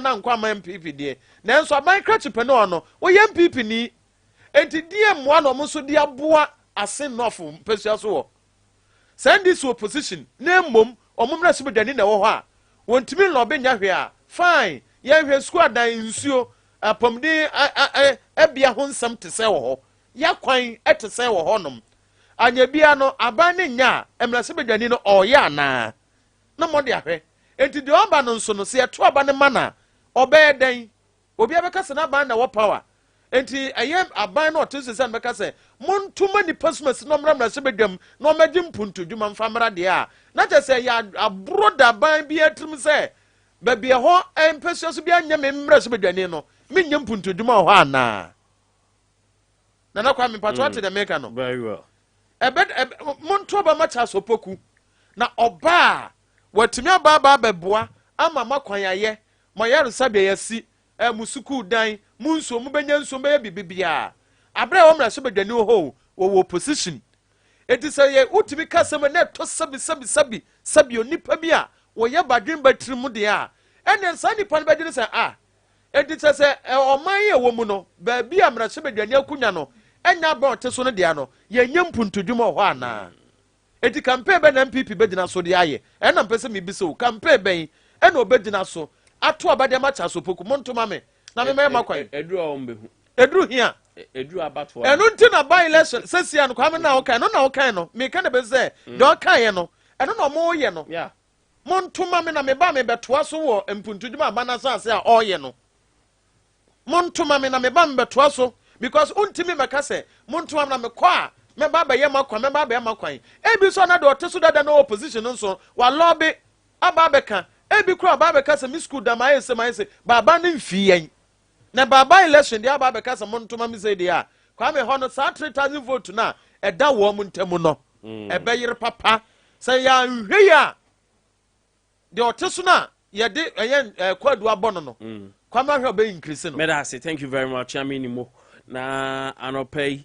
na nkwa ma MPP de na nso aban krachipe no no wo ye MPP ni enti die mmoa no mo so de aboa ase nofo mpesua so wo send this opposition na mmom omumra so bedani na wo ho a wontimi no be nya hwe a fine ye hwe school dan nsuo apomdi Abia ho nsam te se wo ho ya kwan ete se wo ho nom anya bia no aban ne nya emra se bedani no oya na mo de ahwe enti de oba no nso no se eto oba ne mana obey den obi abeka se na aban na wo power enti ayem aban no to se se beka se montuma ni pasmas no mra se bedam no magye mpuntu dwuma mfamra de a na je se ya abroda ban bi atrim se ba bia ho empesua so bia nya me mra se bedani no menye mpuntu dwuma ho ana na kwa me patwa te de meka no very well monto ba macha sopoku na oba watimi aba beboa ama makwan aye moyare sabe yasi musuku dan munso mu benya nso be bibibia abre wo mra so bedani ho wo position enti say ye utimi kasem na to sabi onipa bi a wo ye badwen batrimu de a ene nsa nipa no bedini say enti say oman ye wo mu no ba bi amra so bedani akunya no enya ba oteso no de no ye nyam puntudwuma ho ana enti campaign be na MPP bedina so de aye ena mpese me biso campaign ben ena obedina so ato abade macha so poku montoma me na me makwan edru a ombehu edru hia edru abato enu nti na by election sesia no kwame na okan no na okan no me ka na be say de okan ye no eno no mo ye no yeah montoma me na me ba me betoa so wo mpuntudwuma abana so ase a oye no montoma me na me ba me betoa so because untimi meka say montoma na me kwa me ba ye makwan me ba ye makwan ebi so na de oteso dada no opposition nso wa lobby ababeka ebi kura ababeka say mi school da ma yese baba ne mfi yen na baba election dia ababeka say montoma me say dia kwa me ho no sa 3000 vote na eda wo mu ntemu no ebe yire papa say ya nhwe ya de oteso na ye de kwadu abono no kwa ma hwe be increase no medase thank you very much aminimo na anopay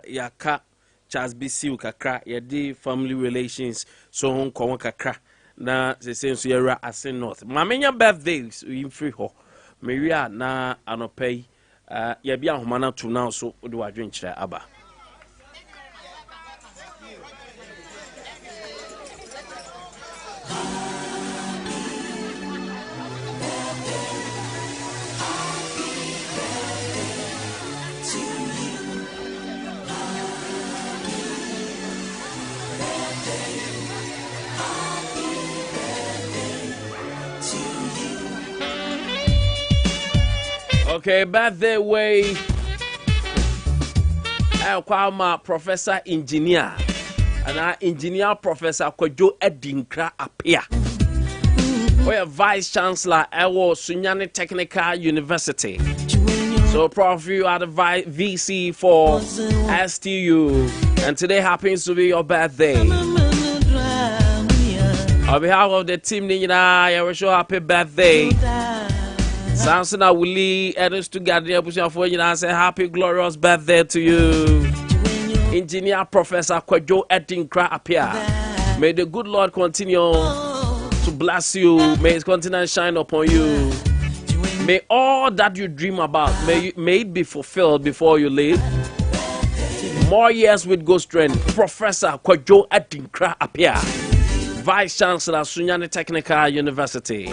yaka Charles BC kakra yedi family relations so hon ko kakra na se senso yera ase north mamenya birthdays in free ho meria na anopay ya bia homa na to now so de wadwen kire aba. Okay, birthday way. Kwama Professor Engineer. And our Engineer Professor Kojo Edinkra Abia. We are Vice Chancellor at Sunyani Technical University. So, Prof, you are the VC for STU. And today happens to be your birthday. On behalf of the team, I wish you a happy birthday. Samson Awuli, Ernest Together, pushing for you and say happy glorious birthday to you. Engineer Professor Kojo Edinkra Abia. May the good Lord continue to bless you. May his countenance shine upon you. May all that you dream about, may it be fulfilled before you leave. More years with good strength. Professor Kojo Edinkra Abia, Vice Chancellor Sunyani Technical University.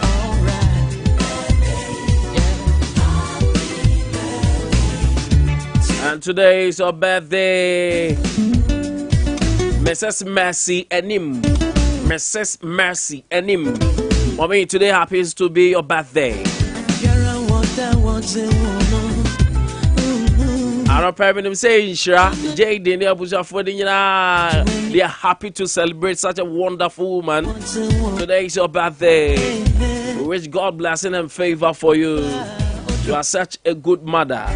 And today is your birthday, Mrs. Mercy Enim. Mrs. Mercy Enim. Mommy, today happens to be your birthday. I don't know say Shira, Jay Daniel they are happy to celebrate such a wonderful woman. Today is your birthday. We wish God blessing and favor for you. You are such a good mother.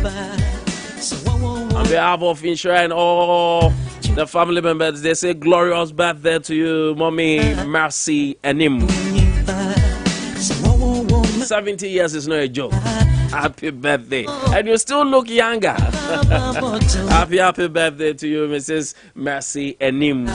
On behalf of Inshira and all the family members, they say glorious birthday to you, Mommy Mercy Enim. 70 years is not a joke. Happy birthday. And you still look younger. Happy birthday to you, Mrs. Mercy Enim.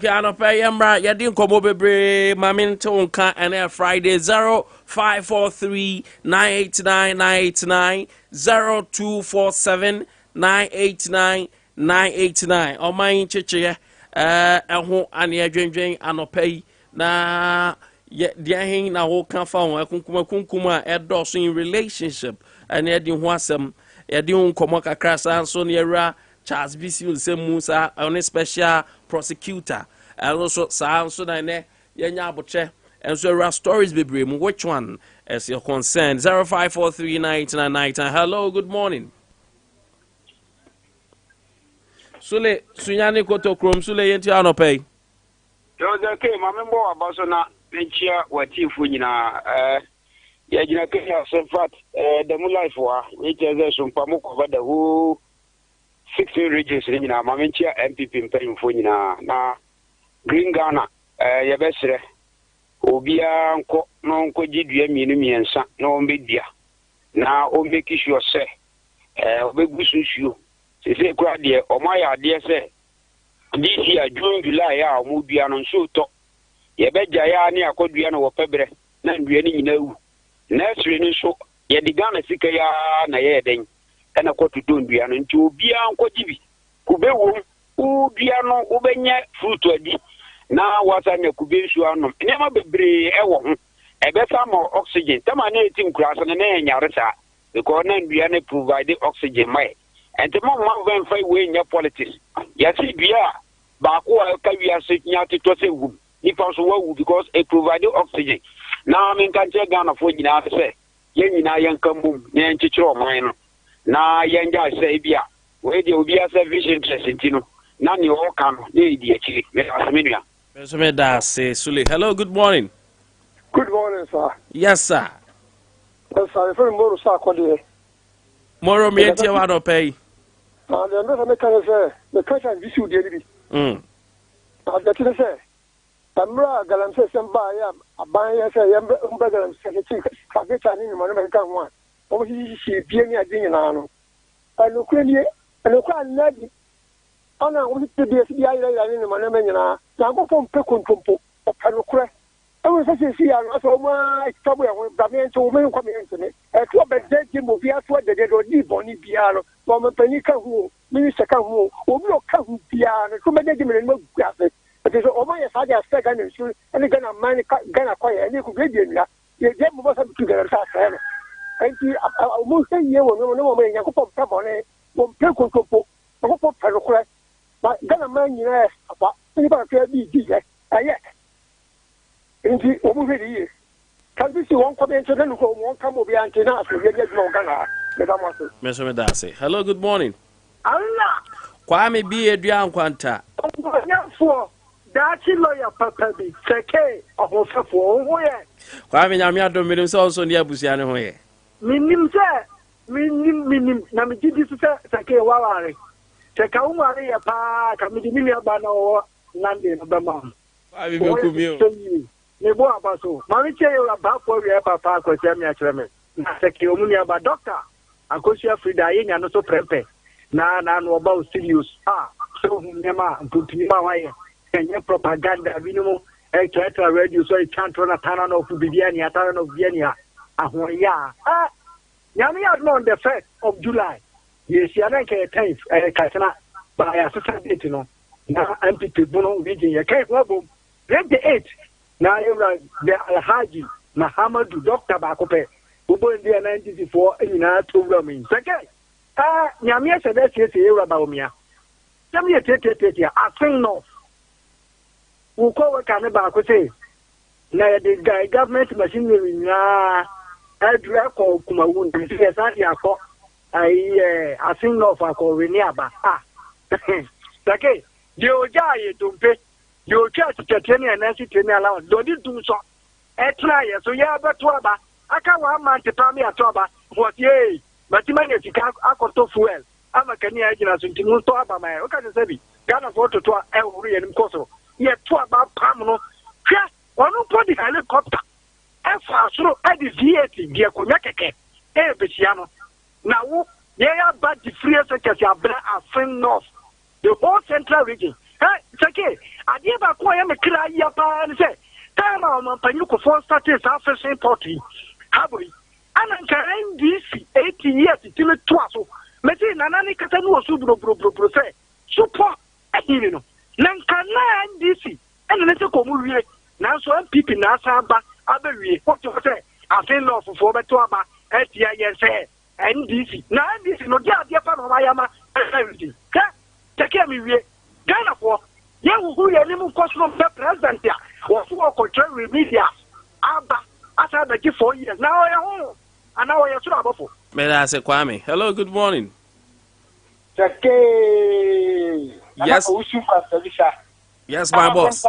Okay, anɔpɛ yɛmmra yɛde nkɔmmɔ bebree ma me nte wo nka ɛnɛ Friday 0543 989 989 0247 989 989 ɔman kyekyeɛ ɛho ane adwendwen anɔpɛ yi na deɛ hen na woka fa ho akunkum a ɛdɔɔso in relationship ɛne yɛde ho asɛm yɛde ho nkɔmmɔ kakra saa nso ne yɛwura Charles BC nsɛm mu saa ɔne special prosecutor and also sounds so that yenya aboche and so there are stories bebree mu which one is your concern 05439999 hello good morning Sule Sunyani koto krom Sule yenti anopay yo de ke mamembo abaso na nchia watifu nyina ya jina ke ya Sompa the mu life wa ni teze Sompa mu cover the whole 16 regions nyina mamenchia MPP mpanyimfo nyina na Green Ghana yebesre obia nko no nko gidua mienu miensa na ombedia na ombeki sure se obegususuo se kwa de omaya de se this year June July ya omudua no nso to yebeja ya ne akodua no wopebre na ndua ni nyina wu next year ni so ye di Ghana sika ya na ye den na kotuto ndua no nti obia nko gibi kubewo udua no ubenya fruit adi na wasa nya kubensu anom nema bebre ewo ho ebesa mo oxygen tama na etim kurasa na nyaresa because na ndua na provide oxygen mai enti mo ma ven fai we nya politics yasi bia ba ko ka wi ase nya tito se wu ni pa so wu because it provide oxygen na men kan che Ghana fo nyina se ye nyina yen kambum na nchichiro man no na yen ja se bia we de obi ase vision interest ntino na ni o kan no na edi akiri me asemedua. Sule. Hello, good morning. Good morning, sir. Yes, sir. Yes, sir. If you're more, sir, Moro, me and Tia don't pay. The never say the question is you, dear. I've got to say, Tamra Galam says, Sompa, a buyer, say, Umbrella, secretary, Kabeta, in American one. Oh, she being a dinner. And Ukraine, and Ukraine, ana woni tebe si ya ira ni ma na menyina na go pom pe kontompo o panokure e wo se si ya no so ma tabo ya ba me nto me nkwa me ntene e to be de mo bia so de do di boni bia no so me pani ka hu mi se ka hu obi o ka hu bia no so me de me no gua fe e so o ma ya sa ja se ga ni su ani ga na man ga na kwa ya ni ku gbe ni ya ye je mo ba sa tu ga sa sa no enti mo se ye wo no mo me nya ko pom tabo ne pom pe kontompo ko pom panokure but Ghana man, you know, about anybody can be yet. Indeed, over the years. Can we see one comment to them who won't come over and to us? We get no Ghana. Mr. Medase. Hello, good morning. Allah. Kwame be a Dian Quanta. For that lawyer, Papa, be Seke of Ofo. Kwame Yamiado made himself so near Busiano. Minim, sir. Minim, Namiji, Seke Wawari. Teka umare ya pa kamidi ya bana o nande no bama abi be kumio ne bo abaso mami che yo ba po wi pa pa ko se mi a chere me na teki omuni aba doctor akosia frida ye nya no so prempe na no ba o serious so nema mputini ma wa ye enye propaganda binumu extra radio so chantro na tana no fu bibiani atana no biani ahoya nyame ya no on the 1st of July. Yes, you are not a time. Katana by a society. No, now MPP Bono region. You can't go. 28. Now you're the Alhaji Mahamadu Doctor Bakope. Who born in 1994 in our 2 rooming. Second, Yamia said that's yes, you're about me. Yamia Tete, I think no. Who call a cannibal say? Now the guy government machinery. I drag or Kumawun. Yes, I call. I think no for Coriniaba. Okay, you die to pay your church to 10 and 10 allowance. Don't you do so? A try, so yeah, but Twaba. I can't want man to tell me a Twaba. What yea, but you manage to come out of fuel. I'm a Kenya agent in Twaba. My okay, Sabi. Ghana photo to every and Koso. Yet Twaba Pamno. Just one put the helicopter. And fast through at the VAT, dear Kunaka. Besiano. Now, they are bad the free secretary are North, the whole central region. It's okay. I adeɛ baako a yɛ me kra yia paa ne sɛ time a ɔmampanyin kofoɔ started saa fishing port yi habori ana nka NDC 80 years timi toa so meti nana ne kata no so bro sɛ support ahiri no na nka na NDC ɛna ne sɛ kɔmu wie nanso MPP na asa ba abawie wɔto sɛ afei na ɔfofoɔ bɛto aba atia yɛ sɛ NDC na NDC no dia adeɛ pa na ɔmayama everything ka take me wie Ghana for ye who ye ni mu koso no president ya wo so control media aba asa be 4 years now ye ho ana wo ye so abofo me da se Kwame. Hello, good morning. Take Yes. Yes, my boss.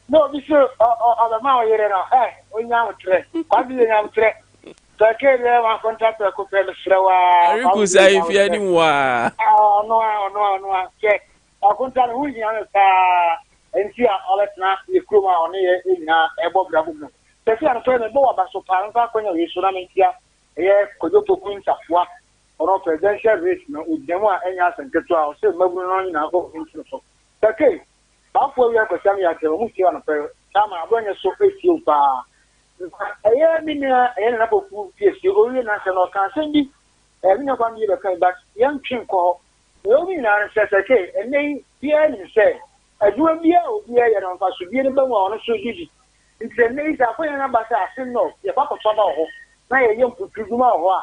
No, this o ma o yere na onya utre kwabi nya utre take le ma contract ko pe frewa Riku say if you anywa no ke akunta hu nya sa enti a oletna ye kroma one ye nya ebo brabo mu take an to ne bo wa baso pa nfa konya we so na mentia ye kojo toku nsafua oro presidential race no udemo a enya sanketo a o se mabunu no nyina ko ntino so take bafo we ko sam ya ke mu ti ona pe sama abonye so etio pa eye mi na eye na bofu piesie owie na se no kan se bi mi na kwa mi be kan back yan twin ko o mi na se se ke ene bia ni se aduwa bia obi ye na mfa so bia ne ba wa ono so gidi nti ne isa ko yana ba sa ase no ye pa ko ba ho na ye yem putuduma ho a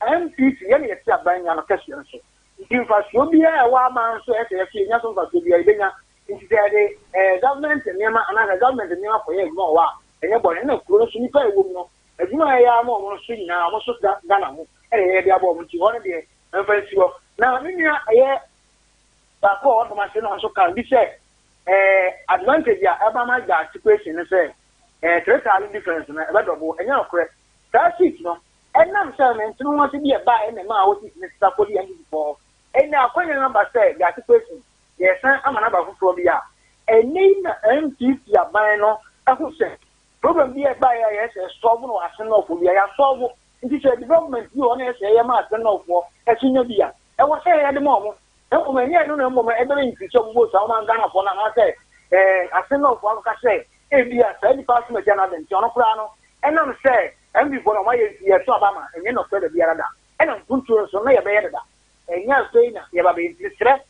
MPP ye ne ye ti abanya no kase so nti mfa so bia e wa man so e se ye nya so mfa so bia ibenya nti de government nema ana government nema ko ye gbo wa enye bone na kuro so nipa ewo mu no adwuma ya ma omo so nyina omo so Ghana mu ye de abo omo ti ho ne de mfa si ho na minua ye ba ko o ma se no so kan bi se advantage ya eba ma ga situation ne se total difference na eba double enye okre that seat no enam se me ntinu ho se bi e ba e na ma wo seat ne sta poli and before enya akwanya number se ga situation yes amana ba fufuo bi a eni na MPP aban no ahu se problem bi e ba ya yes solve no ase no fo bi ya solve nti se development bi on yes ya ma ase no fo esunya bi a e wo se ya de mo o me nye no na mo e be increase o bo sa o man Ghana fo na ma se ase no fo ka se e bi a se department ya na den ti ono kura no enam se MPP fo no ma ye so abama enye no fe de bi ara da enam puntu so na ye be ye da enya so ina ye ba be interest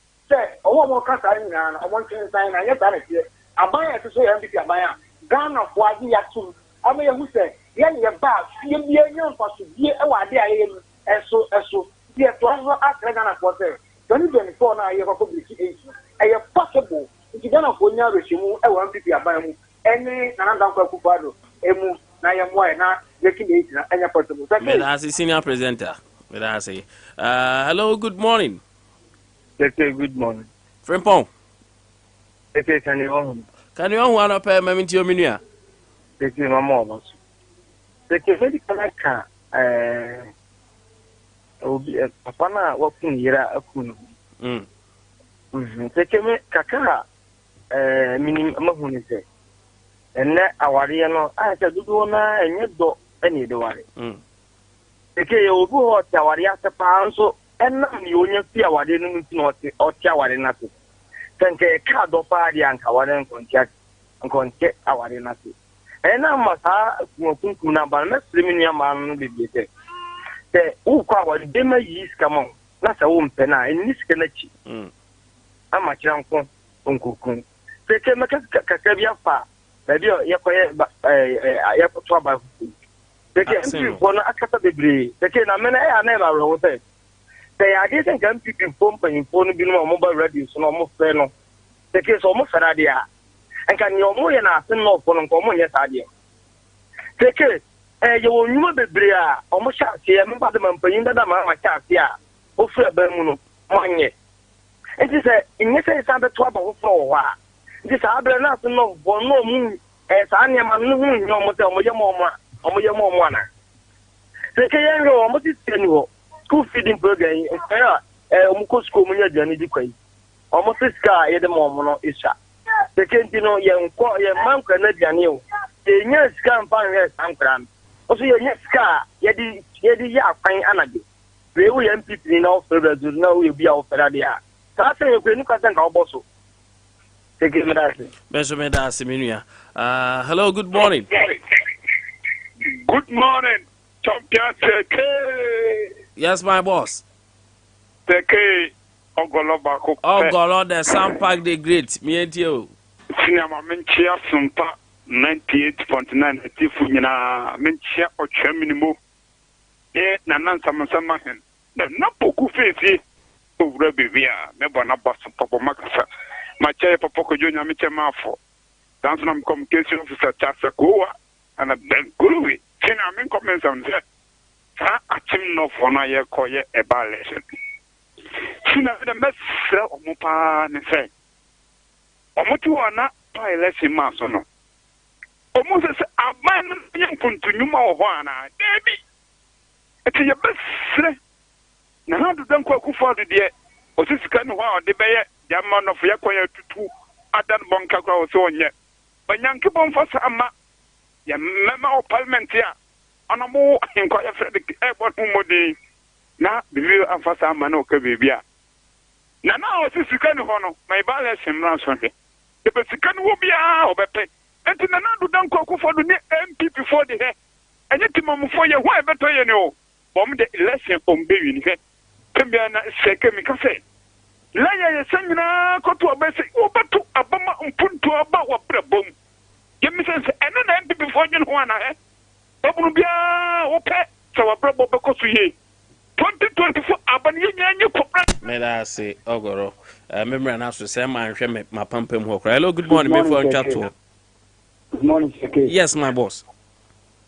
owo mo ka sa nyina na omo ntwen san na ye ta na tie aban ya so ya MPP aban a Ghana fo agi ya tum ama ye hu se ye ne ye ba ye bi enyo mfa so bi e wa ade a ye no eso ye to so akra Ghana fo se 2024 na ye ko bi ki e ye possible nti Ghana fo nya reshimu e wa MPP aban mu eni na ndan kwa kupado emu na ye mo e na ye ki be na enya possible me da se senior presenter me da se hello, good morning. Good morning. Frimpong. Can you want to pay me into your menu? My mom. Medical car. Obi apana working yira akunu. Take me kaka minim mahuni se. Enne awari no a se dudu na enye do eni de wari. Take obi ho awari asepa nso enam ni onye fi awade no nti no oti awade na so tanke ka do pa dia nka awade nkonte awade na so enam ma sa kunkum na ba na sremi ya ma no bibie te u kwa awade de ma yi skama na sa wo mpe na eni ska na chi ama kira nko nkukun te ke maka kaka bia fa ba bia ye koye ye to ba te ke mpi fo no akata bebre te ke na me na ya na ma ro te I didn't think MPP phone be no mobile radio, so no more fair no. The case almost an idea. And can you more than ask no for common yes idea? Take it, you will know the bria, almost shot here, remember the man paying that my chat here, offer a bermuno, money. And she said, in your face, I'm the trouble for a while. This other nothing no for no moon, as I am a moon, no more than your mama, or your mama. Take a young almost is school feeding program umuko school munya jani dikwai almost ska ye de mo no isha the kentino ye nko ye manka na jani o ye nya ska mpan ye sankran oso ye nya ska ye di ya kwan anade we wo ye MPP ni na offer result na wo ye bia offer ade a sa se ye kwenu ka san ka oboso Take it, Madasi. Benjamin Dasiminia. Hello, good morning. Good morning, champion Teke. Yes, my boss. Teke, Ogolo Bako. Ogolo, the Sampa the Great. Me and you. Cinema Menchia Sompa 98.9 Tifuina Menchia or Cheminimo. Eh, Nanan Samasamahan. The Napoku Face over Bivia, Nebana Bass Papa Macasa. My chair Papa Junior Michamafo. Dance on communication officer Chasakoa and a Ben Guru. Cinema comments on that. A chim no for na ye koye a balation. Sina the mess of Mupa and say. Omotuana by lesson masono. Almost as a man young Puntunuma Juana, Debbie. It's your best. Now to them cook for the dear. Or this kind of wow, the bear, the man of Yakoya to 2 Adan Bonka or so on yet. But young Kibon for Sama, your member of Parliament here. On a more inquire for the airport Modi. Now, the view of Fasama Kabibia. Now, this is kind of honor, my balance in ransom. The Mexican will be out of a pay. And to another don't cook for the MP before the hair. And yet, for your wife, better you know. Bomb the election on baby. Cambiana second Mikase. Laya Sangina, go to a basic over to a bomber and put to about what boom. Give me sense, and then MP before you one. Babubia, okay, so a brother because we 2024 Abani. May I say, Ogoro? Remember, and after Sam, I'm my pump him. Hello, good morning. Before I chat to. Good morning, Seke. Yes, my boss.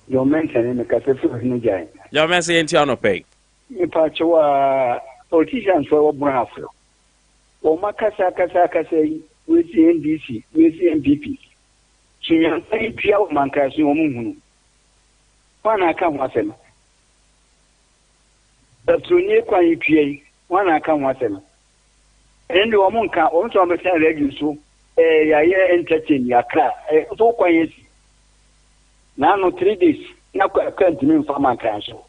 Your mention in the cafe for Nijay. Your message in Tiano Pay. You patch politicians for Bravo. O Makasa say, with the NDC, with the MPP. She has said, Pia Mancas, your moon. One I come with him. That's to near Quay, one I come with him. And the woman can also understand regular. I entertain your car. So quiet. Now, no 3 days. Now, can't mean for my council.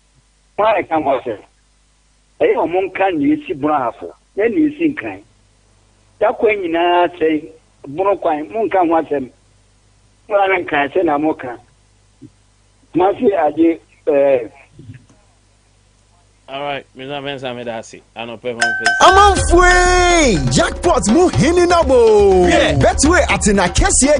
Why I come with him? A woman can you see Bravo. Then you think kind. That when you say, Broquine, Moon can want them. Well, I can't say no more. Masi aje all right, Mr. Benson Medasi. I know pay my face. I'm on free. Jackpot mu hini nabo. Betway at na kesi